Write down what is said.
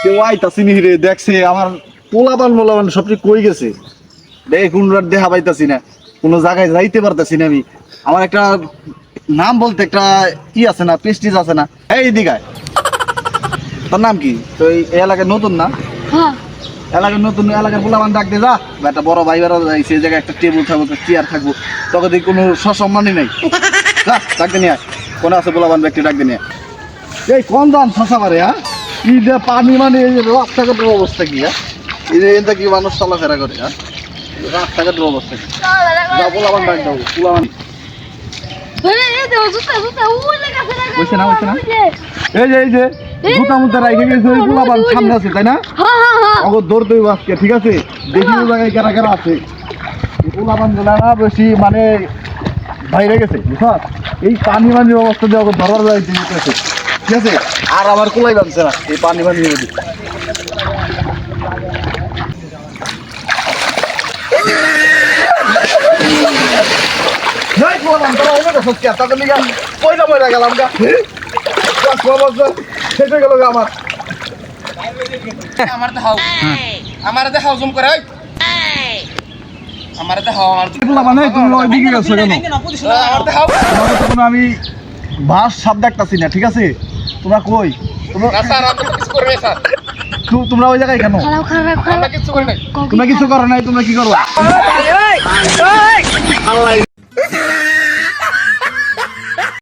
কেউ আইতাছি নি রে, দেখছে আমার পোলাপান সবটি কই গেছে, দেখে কোন রাত দেখা পাইতাছি না, কোনো জায়গায় যাইতে পারতাছি না আমি। আমার একটা নাম বলতে একটা আছে না, প্রেস্টিজ আছে না। এই দিঘায় তোর নাম কি? তো এই এলাকায় নতুন না? হ্যাঁ এলাকার নতুন, এলাকার পোলাপান ডাক দে যা, বা একটা বড় ভাই বেড়া যাই, সেই জায়গায় একটা টেবিল থাকবো, একটা চেয়ার থাকবো, তখন দেখি কোনো সসম্মানই নাই। যা ডাক দে নিয়ে আয়, কোনে আছে পোলাপান ব্যক্তি ডাক দে নিয়ে আয়। এই কোন দাম শশা মারে, হ্যাঁ কি যে পানি মানে এই রাস্তাঘাটের অবস্থা কি? হ্যাঁ এটা কি মানুষ চলাফেরা করে? হ্যাঁ রাস্তাঘাটের অবস্থা কি? যা পোলাপান ডাক দাও, পোলাপান বসে না, বসে না। এই যে জুতা মুতা রাইখে গেছে, ওই পোলাপান সামনে আছে তাই না? অগর দৌড় দই আজকে, ঠিক আছে? দেখি ও জায়গায় কারা কারা আছে। পোলাপান গুলা না বেশি মানে বাইরে গেছে, বুঝছ? এই পানি পানির অবস্থা দিয়ে অগর ধরার যাইতে যেতেছে, ঠিক আছে? আর আমার কোলাই বানছে না এই পানি পানির মধ্যে। আমি বাস সাপ দেখতাছি না, ঠিক আছে? তোমরা কই? তোমরা ওই জায়গায় কেন? তোমরা কিছু করো নাই, তোমরা কি করো?